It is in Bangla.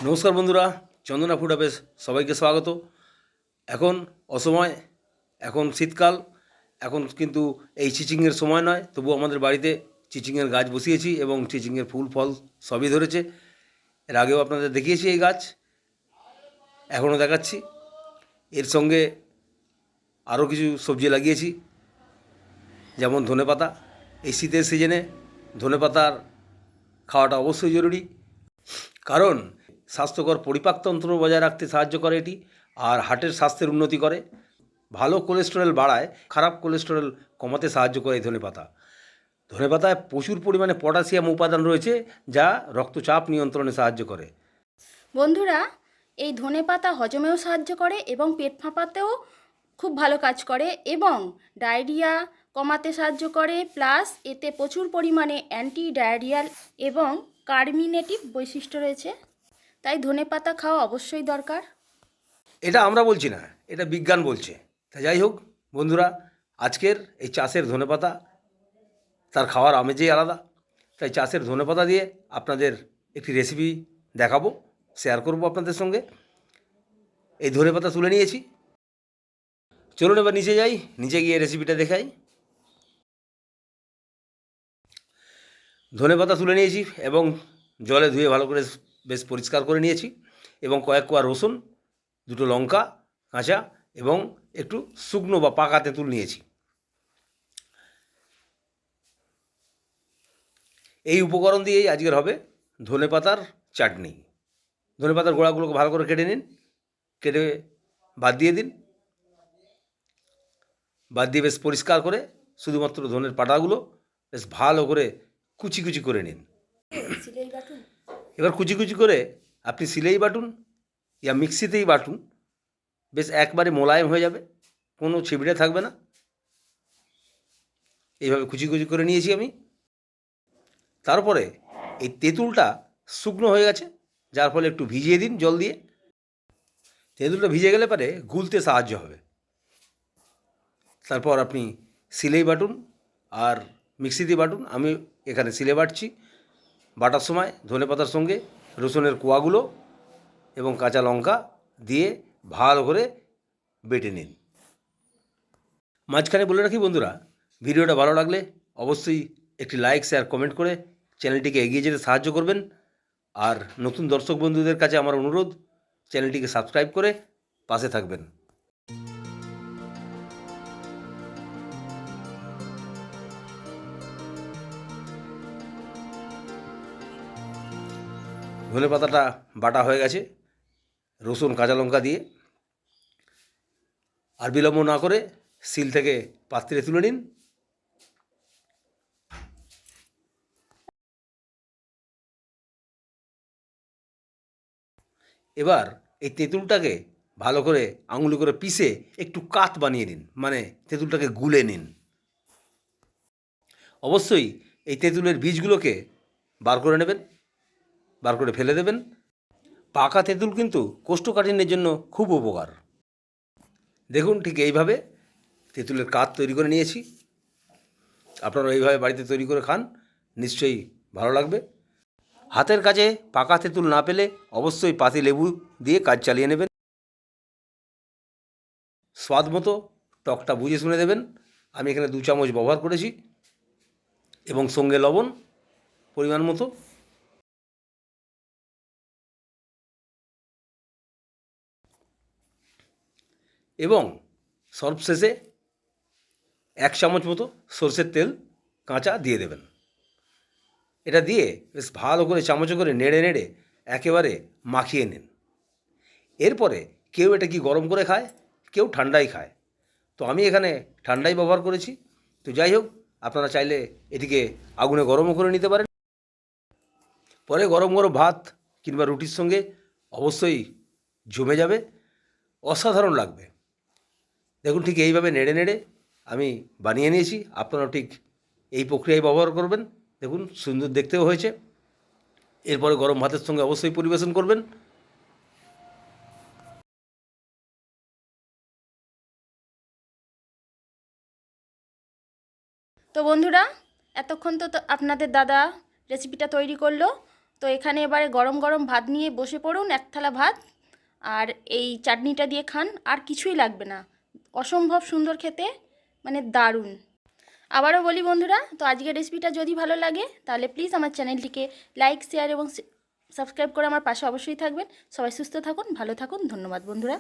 নমস্কার বন্ধুরা, চন্দনা ফুড হাবেস সবাইকে স্বাগত। এখন অসময়, এখন শীতকাল, এখন কিন্তু এই চিচিংয়ের সময় নয়, তবু আমাদের বাড়িতে চিচিংয়ের গাছ বসিয়েছি এবং চিচিংয়ের ফুল ফল সবই ধরেছে। এর আগেও আপনাদের দেখিয়েছি এই গাছ, এখনও দেখাচ্ছি। এর সঙ্গে আরও কিছু সবজি লাগিয়েছি, যেমন ধনেপাতা। এই শীতের সিজনে ধনেপাতার খাওয়াটা অবশ্যই জরুরি, কারণ স্বাস্থ্যকর পরিপাকতন্ত্র বজায় রাখতে সাহায্য করে এটি, আর হার্টের স্বাস্থ্যের উন্নতি করে, ভালো কোলেস্টেরল বাড়ায়, খারাপ কোলেস্টেরল কমাতে সাহায্য করে এই ধনেপাতা। ধনেপাতায় প্রচুর পরিমাণে পটাশিয়াম উপাদান রয়েছে, যা রক্তচাপ নিয়ন্ত্রণে সাহায্য করে। বন্ধুরা, এই ধনেপাতা হজমেও সাহায্য করে এবং পেট ফাঁপাতেও খুব ভালো কাজ করে এবং ডায়রিয়া কমাতে সাহায্য করে, প্লাস এতে প্রচুর পরিমাণে অ্যান্টি ডায়রিয়াল এবং কার্মিনেটিভ বৈশিষ্ট্য রয়েছে। তাই ধনেপাতা খাওয়া অবশ্যই দরকার। এটা আমরা বলছি না, এটা বিজ্ঞান বলছে। তা যাই হোক বন্ধুরা, আজকের এই চাষের ধনেপাতা তার খাওয়ার আমেজই আলাদা। তাই চাষের ধনেপাতা দিয়ে আপনাদের একটি রেসিপি দেখাবো, শেয়ার করব আপনাদের সঙ্গে। এই ধনেপাতা তুলে নিয়েছি, চলুন এবার নিচে যাই, নিচে গিয়ে রেসিপিটা দেখাই। ধনেপাতা তুলে নিয়েছি এবং জলে ধুয়ে ভালো করে বেশ পরিষ্কার করে নিয়েছি, এবং কয়েক কোয়া রসুন, দুটো লঙ্কা কাঁচা, এবং একটু শুকনো বা পাকা তেঁতুল নিয়েছি। এই উপকরণ দিয়েই আজকের হবে ধনেপাতার চাটনি। ধনেপাতার গোড়াগুলোকে ভালো করে কেটে নিন, কেটে বাদ দিয়ে দিন, বাদ দিয়ে বেশ পরিষ্কার করে শুধুমাত্র ধনের পাতাগুলো বেশ ভালো করে কুচি কুচি করে নিন। এবার কুচি কুচি করে আপনি শিলেই বাটুন ইয়া মিক্সিতেই বাটুন, বেশ একবারে মোলায়েম হয়ে যাবে, কোনো ছিবড়ে থাকবে না। এইভাবে কুচি কুচি করে নিয়েছি আমি। তারপরে এই তেঁতুলটা শুকনো হয়ে গেছে, যার ফলে একটু ভিজিয়ে দিন জল দিয়ে। তেঁতুলটা ভিজে গেলে পরে গুলতে সাহায্য হবে। তারপর আপনি শিলেই বাটুন আর মিক্সিতে বাটুন। আমি এখানে শিলে বাটছি। বাটার সময় ধনেপাতার সঙ্গে রসুনের কোয়াগুলো এবং কাঁচা লঙ্কা দিয়ে ভালো করে বেটে নিন। মাঝখানে বলে রাখি বন্ধুরা, ভিডিওটা ভালো লাগলে অবশ্যই একটি লাইক, শেয়ার, কমেন্ট করে চ্যানেলটিকে এগিয়ে যেতে সাহায্য করবেন। আর নতুন দর্শক বন্ধুদের কাছে আমার অনুরোধ, চ্যানেলটিকে সাবস্ক্রাইব করে পাশে থাকবেন। ধনেপাতাটা বাটা হয়ে গেছে রসুন কাঁচা লঙ্কা দিয়ে। আর বিলম্ব না করে শিল থেকে পাত্রে তুলে নিন। এবার এই তেঁতুলটাকে ভালো করে আঙুলে করে পিষে একটু কাত বানিয়ে নিন, মানে তেঁতুলটাকে গুলে নিন। অবশ্যই এই তেঁতুলের বীজগুলোকে বার করে নেবেন, বার করে ফেলে দেবেন। পাকা তেঁতুল কিন্তু কোষ্ঠকাঠিন্যের জন্য খুব উপকার। দেখুন ঠিক এইভাবে তেঁতুলের কাত তৈরি করে নিয়েছি। আপনারা এইভাবে বাড়িতে তৈরি করে খান, নিশ্চয়ই ভালো লাগবে। হাতের কাছে পাকা তেঁতুল না পেলে অবশ্যই পাতি লেবু দিয়ে কাজ চালিয়ে নেবেন। স্বাদ মতো টকটা বুঝে শুনে দেবেন। আমি এখানে 2 চামচ ব্যবহার করেছি, এবং সঙ্গে লবণ পরিমাণ মতো। এবং সর্বশেষে 1 চামচ মতো সরষের তেল কাঁচা দিয়ে দেবেন। এটা দিয়ে বেশ ভালো করে চামচে করে নেড়ে নেড়ে একেবারে মাখিয়ে নিন। এরপরে কেউ এটা কি গরম করে খায়, কেউ ঠান্ডাই খায়। তো আমি এখানে ঠান্ডাই ব্যবহার করেছি। তো যাই হোক, আপনারা চাইলে এটিকে আগুনে গরমও করে নিতে পারেন। পরে গরম গরম ভাত কিংবা রুটির সঙ্গে অবশ্যই জমে যাবে, অসাধারণ লাগবে। দেখুন ঠিক এইভাবে নেড়ে নেড়ে আমি বানিয়ে নিয়েছি। আপনারাও ঠিক এই প্রক্রিয়ায় ব্যবহার করবেন। দেখুন সুন্দর দেখতেও হয়েছে। এরপরে গরম ভাতের সঙ্গে অবশ্যই পরিবেশন করবেন। তো বন্ধুরা, এতক্ষণ তো আপনাদের দাদা রেসিপিটা তৈরি করলো। তো এখানে এবারে গরম গরম ভাত নিয়ে বসে পড়ুন, এক থালা ভাত, আর এই চাটনিটা দিয়ে খান, আর কিছুই লাগবে না। অসম্ভব সুন্দর খেতে, মানে দারুণ। আবারও বলি বন্ধুরা, তো আজকের রেসিপিটা যদি ভালো লাগে তাহলে প্লিজ আমার চ্যানেলটিকে লাইক, শেয়ার এবং সাবস্ক্রাইব করে আমার পাশে অবশ্যই থাকবেন। সবাই সুস্থ থাকুন, ভালো থাকুন, ধন্যবাদ বন্ধুরা।